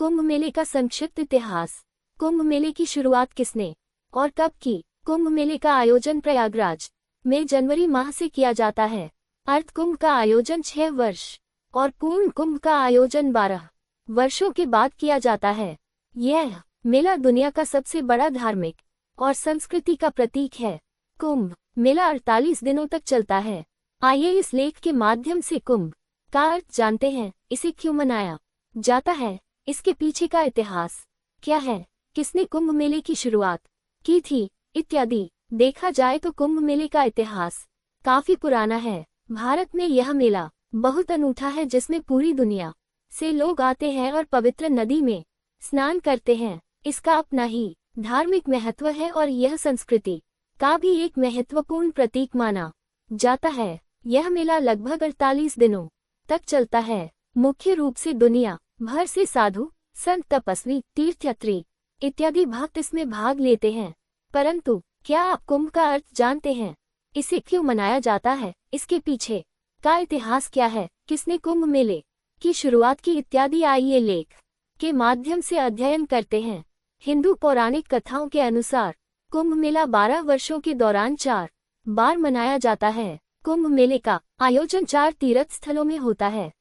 कुंभ मेले का संक्षिप्त इतिहास। कुंभ मेले की शुरुआत किसने और कब की? कुंभ मेले का आयोजन प्रयागराज में जनवरी माह से किया जाता है। अर्ध कुंभ का आयोजन 6 वर्ष और पूर्ण कुंभ का आयोजन 12 वर्षों के बाद किया जाता है। यह मेला दुनिया का सबसे बड़ा धार्मिक और संस्कृति का प्रतीक है। कुंभ मेला 48 दिनों तक चलता है। आइए इस लेख के माध्यम से कुंभ का अर्थ जानते हैं। इसे क्यों मनाया जाता है, इसके पीछे का इतिहास क्या है, किसने कुंभ मेले की शुरुआत की थी, इत्यादि। देखा जाए तो कुंभ मेले का इतिहास काफी पुराना है। भारत में यह मेला बहुत अनूठा है, जिसमें पूरी दुनिया से लोग आते हैं और पवित्र नदी में स्नान करते हैं। इसका अपना ही धार्मिक महत्व है और यह संस्कृति का भी एक महत्वपूर्ण प्रतीक माना जाता है। यह मेला लगभग 48 दिनों तक चलता है। मुख्य रूप से दुनिया भर से साधु, संत, तपस्वी, तीर्थयात्री इत्यादि भक्त इसमें भाग लेते हैं। परंतु क्या आप कुंभ का अर्थ जानते हैं? इसे क्यों मनाया जाता है, इसके पीछे का इतिहास क्या है, किसने कुंभ मेले की शुरुआत की, इत्यादि आइए लेख के माध्यम से अध्ययन करते हैं। हिंदू पौराणिक कथाओं के अनुसार कुंभ मेला 12 वर्षों के दौरान 4 बार मनाया जाता है। कुंभ मेले का आयोजन 4 तीर्थ स्थलों में होता है।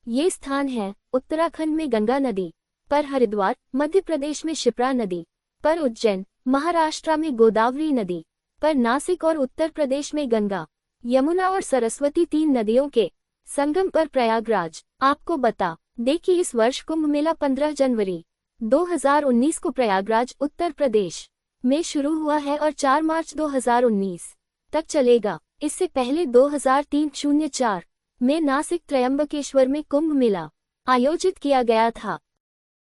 ये स्थान है उत्तराखंड में गंगा नदी पर हरिद्वार, मध्य प्रदेश में शिप्रा नदी पर उज्जैन, महाराष्ट्र में गोदावरी नदी पर नासिक और उत्तर प्रदेश में गंगा, यमुना और सरस्वती 3 नदियों के संगम पर प्रयागराज। आपको बता दें कि इस वर्ष कुंभ मेला 15 जनवरी 2019 को प्रयागराज, उत्तर प्रदेश में शुरू हुआ है और 4 मार्च 2019 तक चलेगा। इससे पहले 2003-04 में नासिक त्रयंबकेश्वर में कुंभ मेला आयोजित किया गया था।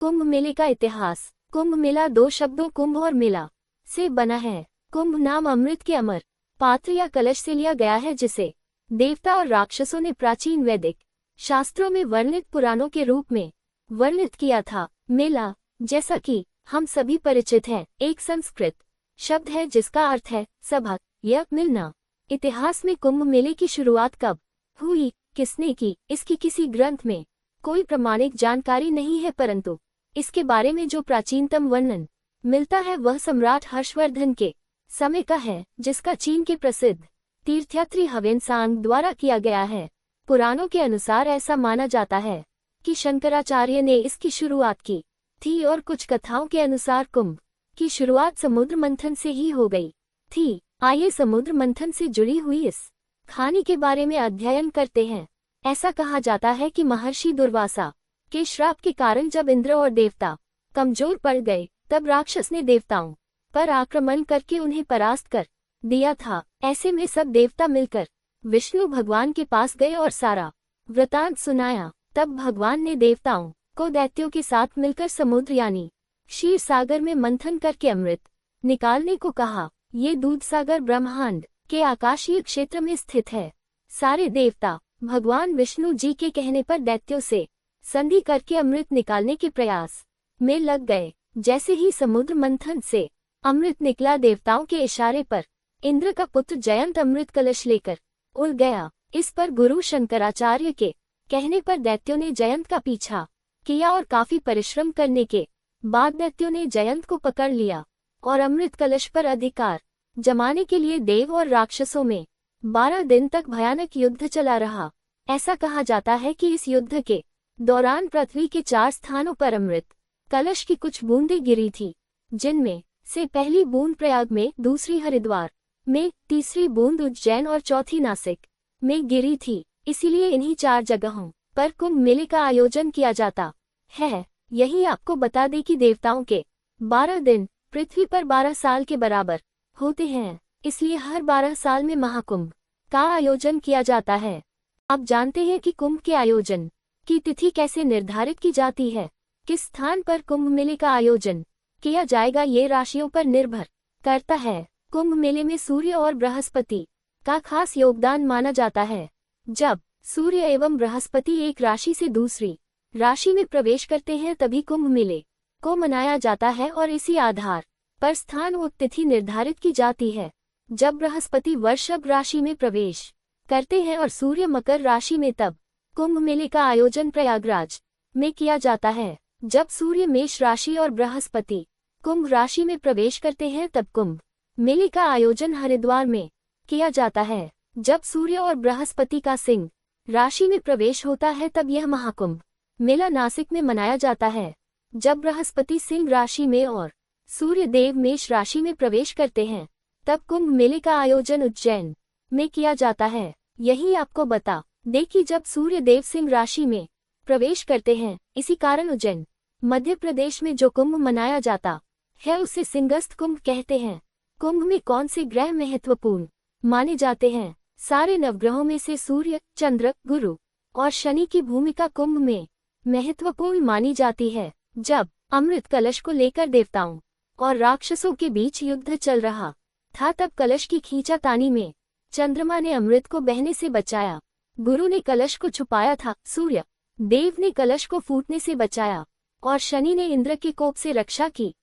कुंभ मेले का इतिहास। कुंभ मेला 2 शब्दों कुंभ और मेला से बना है। कुंभ नाम अमृत के अमर पात्र या कलश से लिया गया है, जिसे देवता और राक्षसों ने प्राचीन वैदिक शास्त्रों में वर्णित पुराणों के रूप में वर्णित किया था। मेला, जैसा कि हम सभी परिचित हैं, एक संस्कृत शब्द है जिसका अर्थ है सभा या मिलना। इतिहास में कुंभ मेले की शुरुआत कब हुई, किसने की, इसकी किसी ग्रंथ में कोई प्रमाणिक जानकारी नहीं है, परंतु इसके बारे में जो प्राचीनतम वर्णन मिलता है वह सम्राट हर्षवर्धन के समय का है, जिसका चीन के प्रसिद्ध तीर्थयात्री ह्वेनसांग द्वारा किया गया है। पुराणों के अनुसार ऐसा माना जाता है कि शंकराचार्य ने इसकी शुरुआत की थी और कुछ कथाओं के अनुसार कुंभ की शुरुआत समुद्र मंथन से ही हो गई थी। आइए समुद्र मंथन से जुड़ी हुई इस कहानी के बारे में अध्ययन करते हैं। ऐसा कहा जाता है कि महर्षि दुर्वासा के श्राप के कारण जब इंद्र और देवता कमजोर पड़ गए, तब राक्षस ने देवताओं पर आक्रमण करके उन्हें परास्त कर दिया था। ऐसे में सब देवता मिलकर विष्णु भगवान के पास गए और सारा वृतांत सुनाया। तब भगवान ने देवताओं को दैत्यों के साथ मिलकर समुद्र यानी क्षीर सागर में मंथन करके अमृत निकालने को कहा। ये दूध सागर ब्रह्मांड के आकाशीय क्षेत्र में स्थित है। सारे देवता भगवान विष्णु जी के कहने पर दैत्यों से संधि करके अमृत निकालने के प्रयास में लग गए। जैसे ही समुद्र मंथन से अमृत निकला, देवताओं के इशारे पर इंद्र का पुत्र जयंत अमृत कलश लेकर उड़ गया। इस पर गुरु शंकराचार्य के कहने पर दैत्यों ने जयंत का पीछा किया और काफी परिश्रम करने के बाद दैत्यों ने जयंत को पकड़ लिया और अमृत कलश पर अधिकार जमाने के लिए देव और राक्षसों में 12 दिन तक भयानक युद्ध चला रहा। ऐसा कहा जाता है कि इस युद्ध के दौरान पृथ्वी के 4 स्थानों पर अमृत कलश की कुछ बूंदें गिरी थी, जिनमें से पहली बूंद प्रयाग में, दूसरी हरिद्वार में, तीसरी बूंद उज्जैन और चौथी नासिक में गिरी थी। इसीलिए इन्हीं 4 जगहों पर कुंभ मेले का आयोजन किया जाता है। यही आपको बता दें कि देवताओं के 12 दिन पृथ्वी पर 12 साल के बराबर होते हैं, इसलिए हर 12 साल में महाकुंभ का आयोजन किया जाता है। अब जानते हैं कि कुंभ के आयोजन की तिथि कैसे निर्धारित की जाती है। किस स्थान पर कुंभ मेले का आयोजन किया जाएगा, ये राशियों पर निर्भर करता है। कुंभ मेले में सूर्य और बृहस्पति का खास योगदान माना जाता है। जब सूर्य एवं बृहस्पति एक राशि से दूसरी राशि में प्रवेश करते हैं, तभी कुंभ मेले को मनाया जाता है और इसी आधार पर स्थान और तिथि निर्धारित की जाती है। जब बृहस्पति वृषभ राशि में प्रवेश करते हैं और सूर्य मकर राशि में, तब कुंभ मेले का आयोजन प्रयागराज में किया जाता है। जब सूर्य मेष राशि और बृहस्पति कुंभ राशि में प्रवेश करते हैं तब कुंभ मेले का आयोजन हरिद्वार में किया जाता है। जब सूर्य और बृहस्पति का सिंह राशि में प्रवेश होता है तब यह महाकुंभ मेला नासिक में मनाया जाता है। जब बृहस्पति सिंह राशि में और सूर्य देव मेष राशि में प्रवेश करते हैं तब कुंभ मेले का आयोजन उज्जैन में किया जाता है। यही आपको बता दें कि जब सूर्य देव सिंह राशि में प्रवेश करते हैं, इसी कारण उज्जैन मध्य प्रदेश में जो कुंभ मनाया जाता है उसे सिंहस्थ कुंभ कहते हैं। कुंभ में कौन से ग्रह महत्वपूर्ण माने जाते हैं? सारे नवग्रहों में से सूर्य, चंद्र, गुरु और शनि की भूमिका कुंभ में महत्वपूर्ण मानी जाती है। जब अमृत कलश को लेकर देवताओं और राक्षसों के बीच युद्ध चल रहा था तब कलश की खींचातानी में चंद्रमा ने अमृत को बहने से बचाया, गुरु ने कलश को छुपाया था, सूर्य देव ने कलश को फूटने से बचाया और शनि ने इंद्र के कोप से रक्षा की।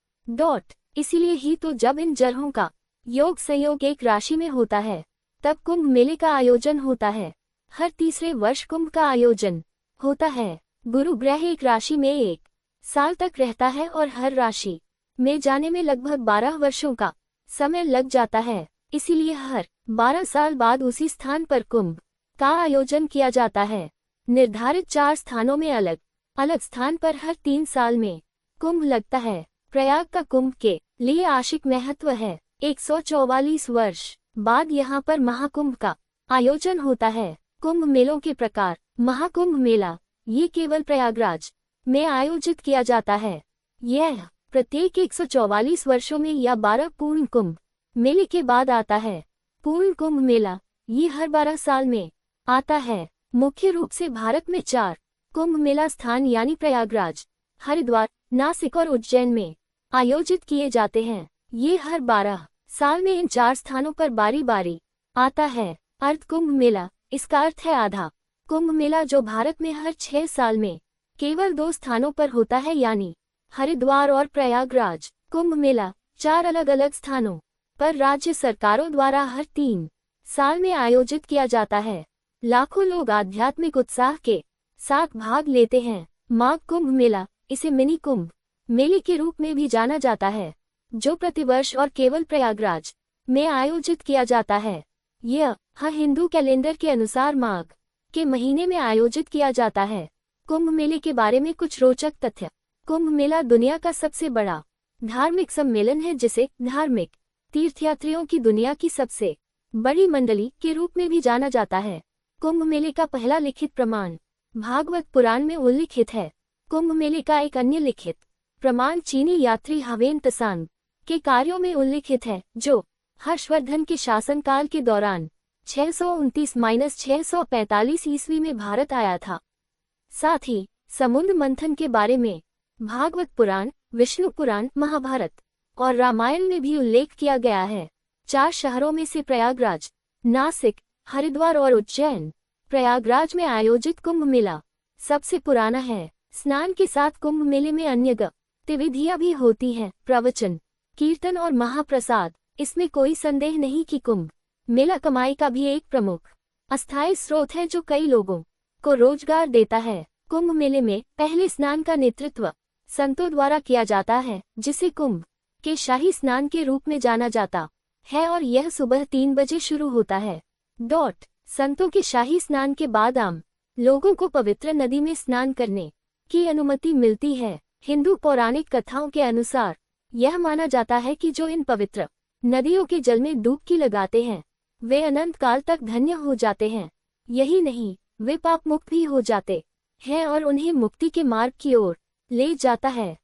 इसीलिए ही तो जब इन ग्रहों का योग संयोग एक राशि में होता है तब कुंभ मेले का आयोजन होता है। हर तीसरे वर्ष कुंभ का आयोजन होता है। गुरु ग्रह एक राशि में 1 साल तक रहता है और हर राशि में जाने में लगभग 12 वर्षों का समय लग जाता है। इसीलिए हर 12 साल बाद उसी स्थान पर कुंभ का आयोजन किया जाता है। निर्धारित 4 स्थानों में अलग अलग स्थान पर हर 3 साल में कुंभ लगता है। प्रयाग का कुंभ के लिए आशिक महत्व है। 144 वर्ष बाद यहाँ पर महाकुंभ का आयोजन होता है। कुंभ मेलों के प्रकार। महाकुंभ मेला ये केवल प्रयागराज में आयोजित किया जाता है। यह प्रत्येक 144 वर्षों में या 12 पूर्ण कुंभ मेले के बाद आता है। पूर्ण कुंभ मेला ये हर 12 साल में आता है। मुख्य रूप से भारत में 4 कुंभ मेला स्थान यानी प्रयागराज, हरिद्वार, नासिक और उज्जैन में आयोजित किए जाते हैं। ये हर 12 साल में इन 4 स्थानों पर बारी बारी आता है। अर्ध कुंभ मेला, इसका अर्थ है आधा कुंभ मेला, जो भारत में हर 6 साल में केवल 2 स्थानों पर होता है यानी हरिद्वार और प्रयागराज। कुंभ मेला 4 अलग अलग स्थानों पर राज्य सरकारों द्वारा हर 3 साल में आयोजित किया जाता है। लाखों लोग आध्यात्मिक उत्साह के साथ भाग लेते हैं। माघ कुंभ मेला, इसे मिनी कुंभ मेले के रूप में भी जाना जाता है, जो प्रतिवर्ष और केवल प्रयागराज में आयोजित किया जाता है। यह हिंदू कैलेंडर के अनुसार माघ के महीने में आयोजित किया जाता है। कुंभ मेले के बारे में कुछ रोचक तथ्य। कुंभ मेला दुनिया का सबसे बड़ा धार्मिक सम्मेलन है, जिसे धार्मिक तीर्थयात्रियों की दुनिया की सबसे बड़ी मंडली के रूप में भी जाना जाता है। कुंभ मेले का पहला लिखित प्रमाण भागवत पुराण में उल्लिखित है। कुंभ मेले का एक अन्य लिखित प्रमाण चीनी यात्री हवेन त्सांग के कार्यों में उल्लिखित है, जो हर्षवर्धन के शासनकाल के दौरान 629-645 ईस्वी में भारत आया था। साथ ही समुद्र मंथन के बारे में भागवत पुराण, विष्णु पुराण, महाभारत और रामायण में भी उल्लेख किया गया है। 4 शहरों में से प्रयागराज, नासिक, हरिद्वार और उज्जैन। प्रयागराज में आयोजित कुंभ मेला सबसे पुराना है। स्नान के साथ कुंभ मेले में अन्य गतिविधियां भी होती हैं, प्रवचन, कीर्तन और महाप्रसाद। इसमें कोई संदेह नहीं कि कुंभ मेला कमाई का भी एक प्रमुख अस्थायी स्रोत है, जो कई लोगों को रोजगार देता है। कुंभ मेले में पहले स्नान का नेतृत्व संतों द्वारा किया जाता है, जिसे कुंभ के शाही स्नान के रूप में जाना जाता है और यह सुबह 3 बजे शुरू होता है। संतों के शाही स्नान के बाद आम लोगों को पवित्र नदी में स्नान करने की अनुमति मिलती है। हिंदू पौराणिक कथाओं के अनुसार यह माना जाता है कि जो इन पवित्र नदियों के जल में डुबकी लगाते हैं वे अनंत काल तक धन्य हो जाते हैं। यही नहीं, वे पाप मुक्त भी हो जाते हैं और उन्हें मुक्ति के मार्ग की ओर ले जाता है।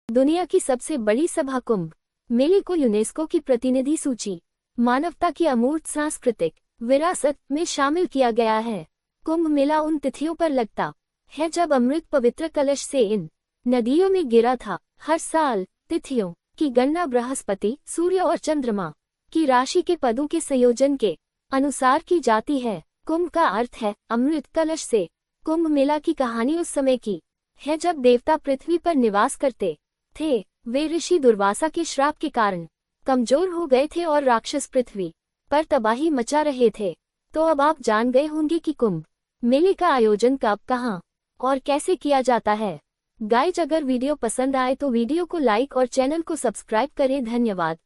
दुनिया की सबसे बड़ी सभा कुंभ मेले को यूनेस्को की प्रतिनिधि सूची मानवता की अमूर्त सांस्कृतिक विरासत में शामिल किया गया है। कुंभ मेला उन तिथियों पर लगता है जब अमृत पवित्र कलश से इन नदियों में गिरा था। हर साल तिथियों की गणना बृहस्पति, सूर्य और चंद्रमा की राशि के पदों के संयोजन के अनुसार की जाती है। कुंभ का अर्थ है अमृत कलश से। कुंभ मेला की कहानी उस समय की है जब देवता पृथ्वी पर निवास करते थे। वे ऋषि दुर्वासा के श्राप के कारण कमजोर हो गए थे और राक्षस पृथ्वी पर तबाही मचा रहे थे। तो अब आप जान गए होंगे कि कुंभ मेले का आयोजन कब, कहाँ और कैसे किया जाता है। गाइज, अगर वीडियो पसंद आए तो वीडियो को लाइक और चैनल को सब्सक्राइब करें। धन्यवाद।